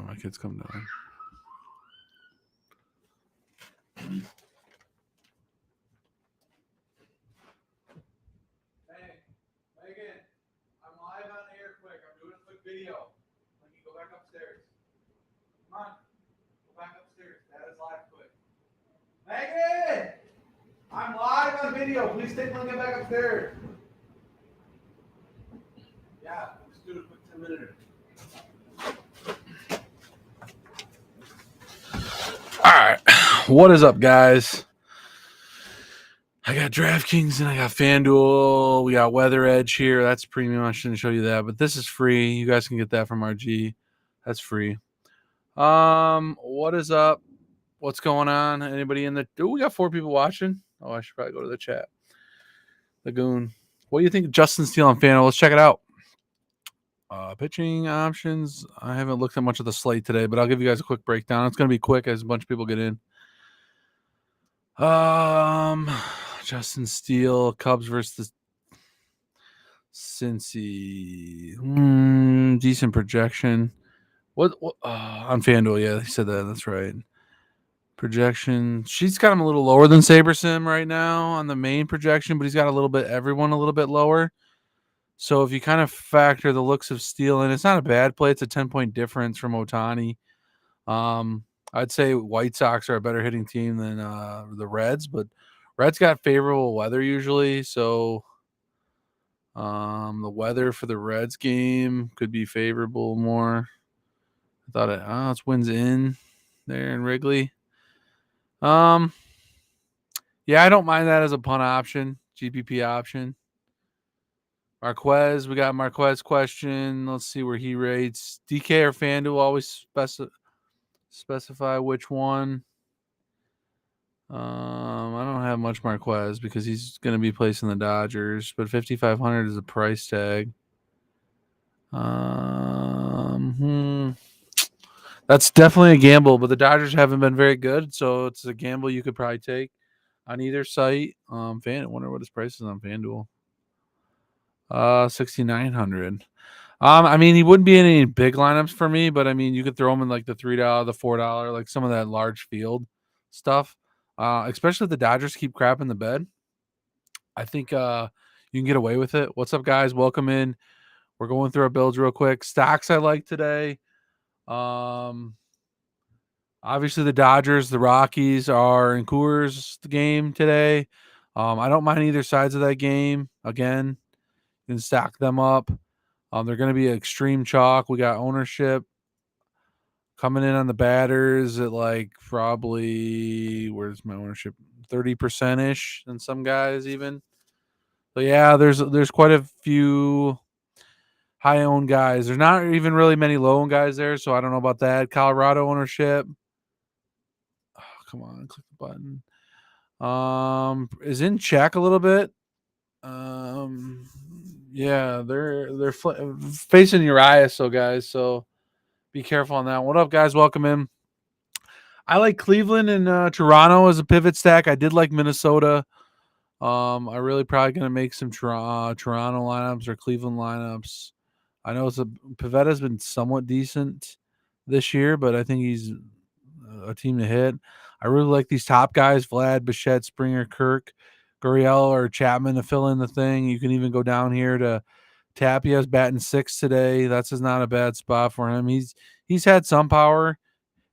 my kids come down. Hey, Megan, I'm live on air quick. I'm doing a quick video. Let me go back upstairs. Come on. Go back upstairs. That is live quick. Megan! I'm live on video. Please take Lincoln back upstairs. Yeah, let's do a quick 10-minute. All right. What is up, guys? I got DraftKings and I got FanDuel. We got Weather Edge here. That's premium. I shouldn't show you that, but this is free. You guys can get that from RG. That's free. What is up? What's going on? Anybody in the... we got 4 people watching. Oh, I should probably go to the chat. Lagoon. What do you think of Justin Steele on FanDuel? Let's check it out. Pitching options. I haven't looked at much of the slate today, but I'll give you guys a quick breakdown. It's going to be quick as a bunch of people get in. Justin Steele, Cubs versus Cincy. Decent projection. What on FanDuel? Yeah, he said that. That's right. Projection. She's got him a little lower than SaberSim right now on the main projection, but he's got everyone a little bit lower. So if you kind of factor the looks of Steele in, it's not a bad play. It's a 10-point difference from Ohtani. I'd say White Sox are a better hitting team than the Reds, but Reds got favorable weather usually, so the weather for the Reds game could be favorable more. I thought it's winds in there in Wrigley. Yeah, I don't mind that as a punt option, GPP option. Marquez, we got Marquez question. Let's see where he rates. DK or FanDuel, always specify which one. I don't have much Marquez because he's going to be placing the Dodgers, but 5,500 is a price tag. That's definitely a gamble, but the Dodgers haven't been very good, so it's a gamble you could probably take on either site. I wonder what his price is on FanDuel. 6,900. I mean, he wouldn't be in any big lineups for me, but I mean, you could throw him in like the $3, the $4, like some of that large field stuff. Especially if the Dodgers keep crapping the bed. I think you can get away with it. What's up, guys? Welcome in. We're going through our builds real quick. Stocks I like today. Obviously the Dodgers, the Rockies are in Coors the game today. I don't mind either sides of that game. Again, you can stack them up. They're going to be extreme chalk. We got ownership coming in on the batters at like probably, where's my ownership? 30%-ish and some guys even. So yeah, there's quite a few high owned guys. There's not even really many low owned guys there, so I don't know about that. Colorado ownership. Oh, come on, click the button. Is in check a little bit. Yeah, they're facing Urias, so guys, so be careful on that. What up, guys? Welcome in. I like Cleveland and Toronto as a pivot stack. I did like Minnesota. I really probably going to make some Toronto lineups or Cleveland lineups. I know Pavetta's been somewhat decent this year, but I think he's a team to hit. I really like these top guys, Vlad, Bichette, Springer, Kirk, Gurriel, or Chapman to fill in the thing. You can even go down here to Tapia's batting 6 today. That's just not a bad spot for him. He's had some power.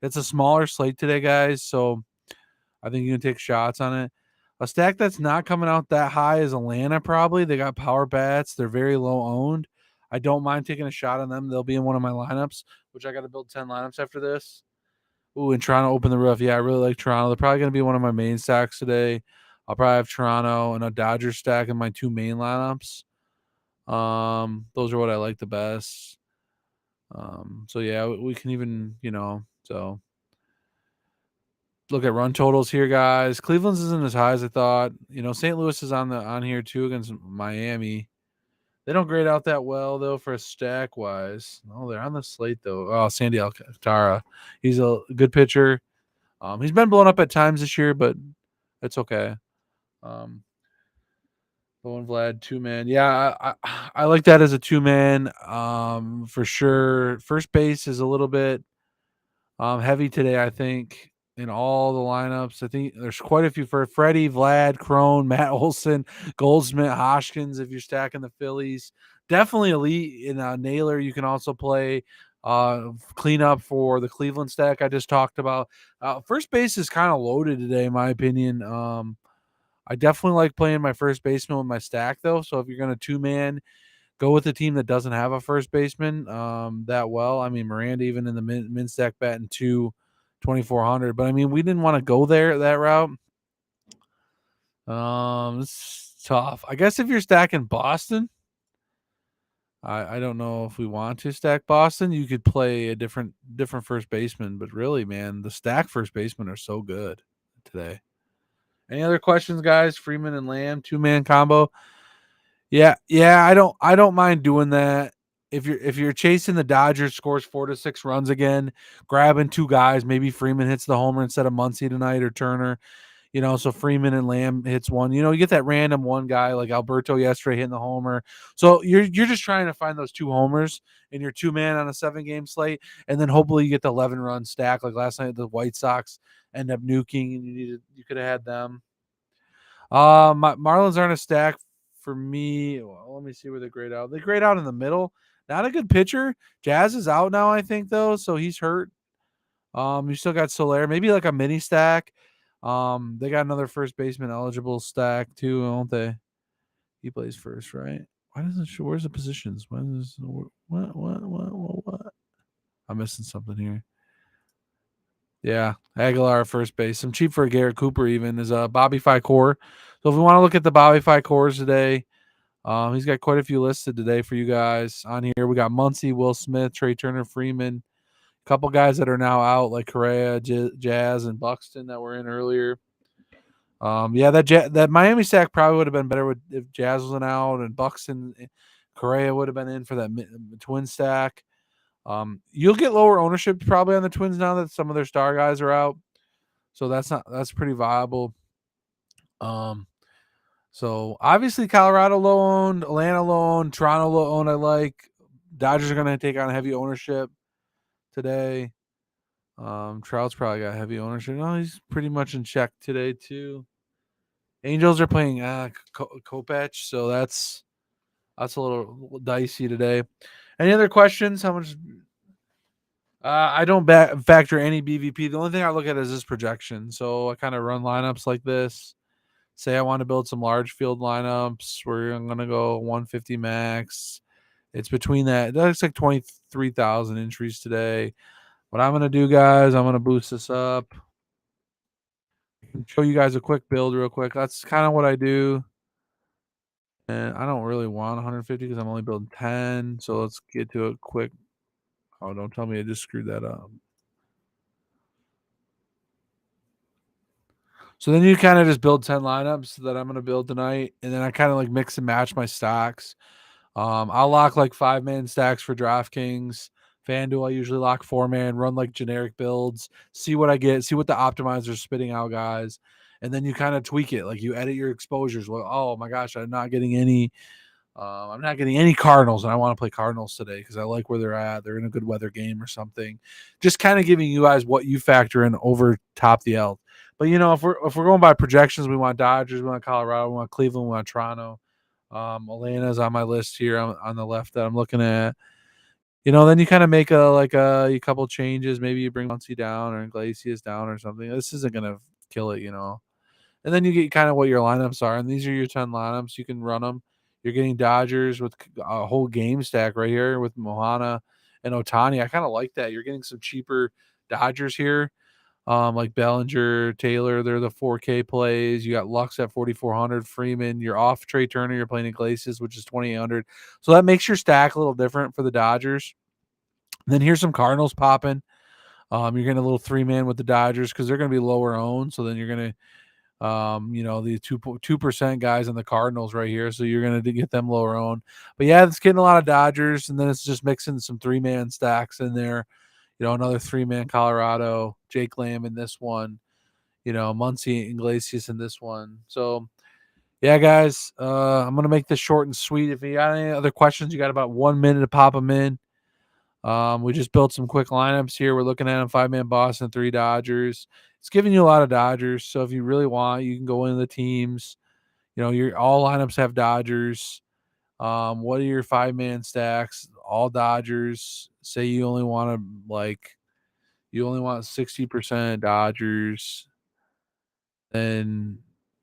It's a smaller slate today, guys, so I think you can take shots on it. A stack that's not coming out that high is Atlanta, probably. They got power bats. They're very low owned. I don't mind taking a shot on them. They'll be in one of my lineups, which I got to build 10 lineups after this. Ooh, and Toronto open the roof. Yeah, I really like Toronto. They're probably going to be one of my main stacks today. I'll probably have Toronto and a Dodgers stack in my 2 main lineups. Those are what I like the best. So yeah, we can even, so look at run totals here, guys. Cleveland's isn't as high as I thought. St. Louis is on here too against Miami. They don't grade out that well though for a stack wise. Oh, they're on the slate though. Oh, Sandy Alcantara. He's a good pitcher. He's been blown up at times this year, but it's okay. Bowen Vlad 2-man. Yeah, I like that as a 2-man. For sure. First base is a little bit Heavy today, I think, in all the lineups. I think there's quite a few for Freddie, Vlad, Crone, Matt Olson, Goldsmith, Hoskins. If you're stacking the Phillies, definitely elite in Naylor. You can also play clean up for the Cleveland stack I just talked about. First base is kind of loaded today, in my opinion. I definitely like playing my first baseman with my stack, though. So if you're going to two-man, go with a team that doesn't have a first baseman that well. I mean, Miranda even in the min stack batting 2,400. But I mean, we didn't want to go that route. It's tough. I guess if you're stacking Boston, I don't know if we want to stack Boston. You could play a different first baseman, but really, man, the stack first basemen are so good today. Any other questions, guys? Freeman and Lamb, two-man combo. Yeah, I don't mind doing that. If you're chasing the Dodgers, scores 4 to 6 runs again, grabbing two guys, maybe Freeman hits the homer instead of Muncy tonight or Turner, so Freeman and Lamb hits one. You get that random one guy like Alberto yesterday hitting the homer. So you're just trying to find those two homers in your two-man on a 7-game slate, and then hopefully you get the 11-run stack like last night the White Sox end up nuking and you could have had them. Marlins aren't a stack for me. Well, let me see where they grade out. They grade out in the middle. Not a good pitcher. Jazz is out now, I think, though, so he's hurt. You still got Soler, maybe like a mini stack. They got another first baseman eligible stack too, don't they? He plays first, right? Why doesn't it show? Where's the positions? What? I'm missing something here. Yeah, Aguilar at first base. Some cheap for Garrett Cooper even is Bobby Ficor. So if we want to look at the Bobby Ficors today, he's got quite a few listed today for you guys on here. We got Muncy, Will Smith, Trey Turner, Freeman. A couple guys that are now out like Correa, Jazz, and Buxton that were in earlier. Yeah, that Miami stack probably would have been better if Jazz wasn't out and Buxton, Correa would have been in for that twin stack. You'll get lower ownership probably on the Twins now that some of their star guys are out. So that's pretty viable. So obviously Colorado low owned, Atlanta low owned, Toronto low owned. I like Dodgers are going to take on heavy ownership today. Trout's probably got heavy ownership. No, he's pretty much in check today too. Angels are playing Kopech, so that's a little dicey today. Any other questions? How much? I don't factor any BVP. The only thing I look at is this projection. So I kind of run lineups like this. Say I want to build some large field lineups where I'm going to go 150 max. It's between that. That looks like 23,000 entries today. What I'm going to do, guys, I'm going to boost this up. I can show you guys a quick build real quick. That's kind of what I do. And I don't really want 150 because I'm only building 10. So let's get to it quick. Oh, don't tell me I just screwed that up. So then you kind of just build 10 lineups that I'm going to build tonight. And then I kind of like mix and match my stocks. I'll lock like 5-man stacks for DraftKings. FanDuel, I usually lock 4-man, run like generic builds, see what I get, see what the optimizer's spitting out, guys. And then you kind of tweak it. Like you edit your exposures. Well, oh my gosh, I'm not getting any Cardinals, and I want to play Cardinals today because I like where they're at. They're in a good weather game or something. Just kind of giving you guys what you factor in over top the L. But if we're going by projections, we want Dodgers, we want Colorado, we want Cleveland, we want Toronto. Atlanta's on my list here on the left that I'm looking at. Then you kind of make a couple changes. Maybe you bring Muncy down or Iglesias down or something. This isn't gonna kill it, And then you get kind of what your lineups are, and these are your 10 lineups. You can run them. You're getting Dodgers with a whole game stack right here with Mohana and Ohtani. I kind of like that. You're getting some cheaper Dodgers here, like Bellinger, Taylor. They're the 4K plays. You got Lux at 4,400. Freeman. You're off Trey Turner. You're playing Iglesias, which is 2,800. So that makes your stack a little different for the Dodgers. And then here's some Cardinals popping. You're getting a little 3-man with the Dodgers because they're going to be lower owned. So then you're going to the 2% guys on the Cardinals right here. So you're going to get them lower owned. But yeah, it's getting a lot of Dodgers, and then it's just mixing some 3-man stacks in there. Another 3-man Colorado, Jake Lamb in this one, Muncy Iglesias in this one. So yeah, guys, I'm going to make this short and sweet. If you got any other questions, you got about 1 minute to pop them in. We just built some quick lineups here. We're looking at them: 5-man Boston, 3 Dodgers. It's giving you a lot of Dodgers. So if you really want, you can go into the teams. Your all lineups have Dodgers. What are your 5-man stacks? All Dodgers. Say you only want you only want 60% Dodgers. Then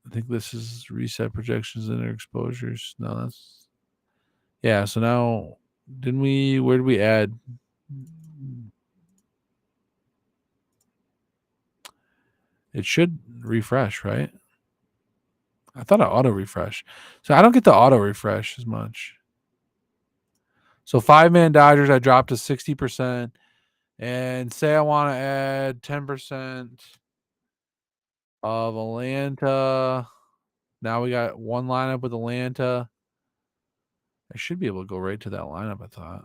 I think this is reset projections and their exposures. No, that's yeah. So now, where did we add? It should refresh, right? I thought I auto refresh. So I don't get the auto refresh as much. So 5-man Dodgers, I dropped to 60%. And say I want to add 10% of Atlanta. Now we got one lineup with Atlanta. I should be able to go right to that lineup, I thought.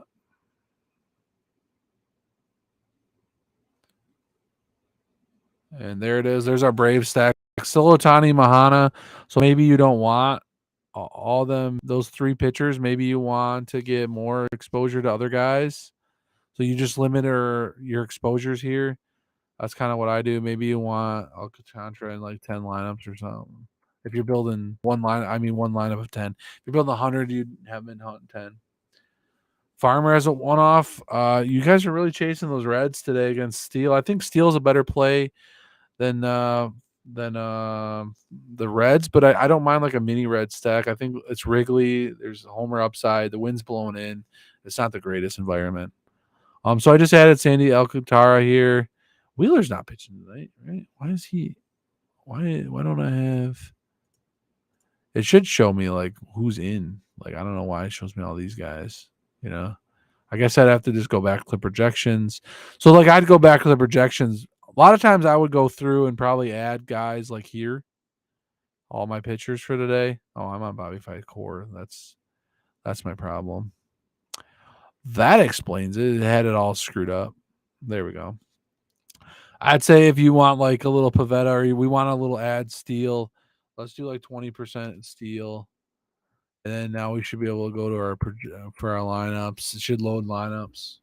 And there it is. There's our Brave stack. Still Ohtani, Mahana. So maybe you don't want all those 3 pitchers. Maybe you want to get more exposure to other guys. So you just limit your exposures here. That's kind of what I do. Maybe you want Alcantara in like 10 lineups or something. If you're building one lineup of 10. If you're building 100, you'd have them in 10. Farmer has a one-off. You guys are really chasing those Reds today against Steele. I think Steele's a better play than the Reds, but I don't mind like a mini Red stack. I think it's Wrigley. There's a homer upside. The wind's blowing in. It's not the greatest environment. So I just added Sandy Alcantara here. Wheeler's not pitching tonight, right? Why is he? Why don't I have? It should show me like who's in. Like I don't know why it shows me all these guys. I guess I'd have to just go back to the projections. So like I'd go back to the projections. A lot of times I would go through and probably add guys like here. All my pitchers for today. Oh, I'm on Bobby Fight Core. That's my problem. That explains it. It had it all screwed up. There we go. I'd say if you want like a little Pavetta or we want a little ad steal, let's do like 20% steal. And then now we should be able to go to for our lineups. It should load lineups.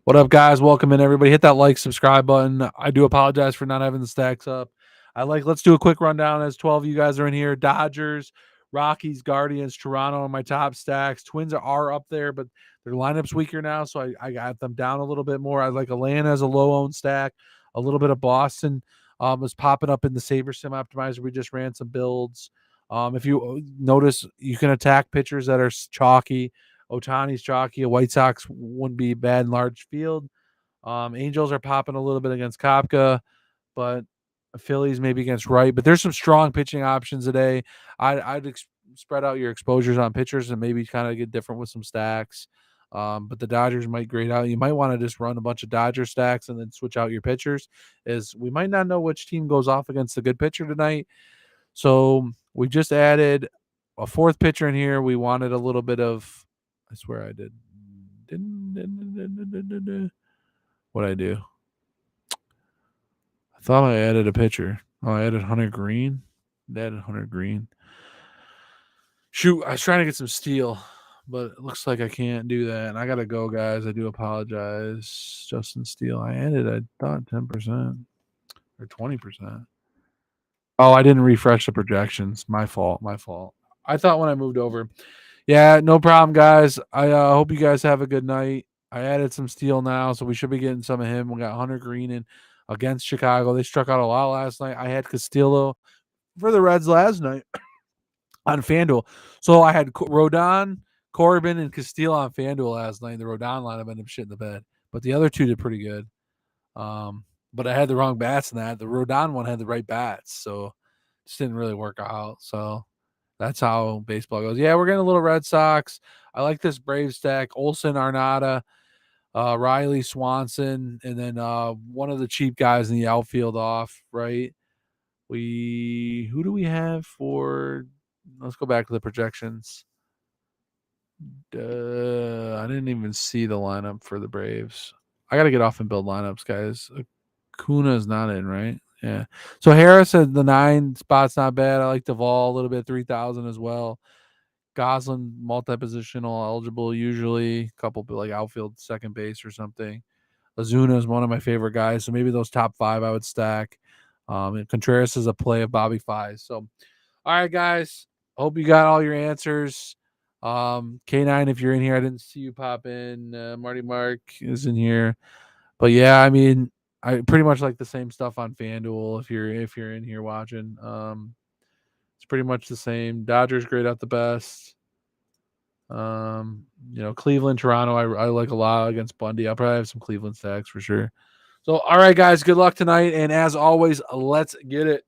What up, guys? Welcome in, everybody. Hit that like, subscribe button. I do apologize for not having the stacks up. Let's do a quick rundown as 12 of you guys are in here. Dodgers, Rockies, Guardians, Toronto are my top stacks. Twins are up there, but their lineup's weaker now, so I got them down a little bit more. I like Atlanta as a low-owned stack. A little bit of Boston was popping up in the Saber Sim Optimizer. We just ran some builds. If you notice, you can attack pitchers that are chalky. Ohtani's chalky. A White Sox wouldn't be bad in large field. Angels are popping a little bit against Kopka, but Phillies maybe against Wright. But there's some strong pitching options today. I'd spread out your exposures on pitchers and maybe kind of get different with some stacks. But the Dodgers might grade out. You might want to just run a bunch of Dodger stacks and then switch out your pitchers. Is we might not know which team goes off against a good pitcher tonight. So we just added a 4th pitcher in here. We wanted a little bit of. I swear I did. What'd I do? I thought I added a pitcher. Oh, I added Hunter Green. Shoot, I was trying to get some steal, but it looks like I can't do that. And I got to go, guys. I do apologize. Justin Steele. I thought 10% or 20%. Oh, I didn't refresh the projections. My fault. I thought when I moved over. Yeah, no problem, guys. I hope you guys have a good night. I added some Steele now, so we should be getting some of him. We got Hunter Green in against Chicago. They struck out a lot last night. I had Castillo for the Reds last night on FanDuel. So I had Rodon, Corbin, and Castillo on FanDuel last night. The Rodon lineup ended up shitting the bed, but the other two did pretty good. But I had the wrong bats in that. The Rodon one had the right bats, so it just didn't really work out. So that's how baseball goes. Yeah, we're getting a little Red Sox. I like this Brave stack. Olsen, Arnada, Riley, Swanson, and then one of the cheap guys in the outfield off, right? Who do we have for? Let's go back to the projections. I didn't even see the lineup for the Braves. I got to get off and build lineups, guys. Acuna is not in, right? Yeah. So Harris at the 9 spot's not bad. I like Duvall a little bit, 3,000 as well. Goslin multi-positional eligible usually. A couple like outfield, second base or something. Ozuna is one of my favorite guys, so maybe those top 5 I would stack. And Contreras is a play of Bobby Fies. So, all right, guys. Hope you got all your answers. K9, if you're in here, I didn't see you pop in. Marty Mark is in here, but yeah, I mean, I pretty much like the same stuff on FanDuel. If you're in here watching, it's pretty much the same. Dodgers grade out the best. Cleveland, Toronto, I like a lot against Bundy. I'll probably have some Cleveland stacks for sure. So, all right, guys, good luck tonight. And as always, let's get it.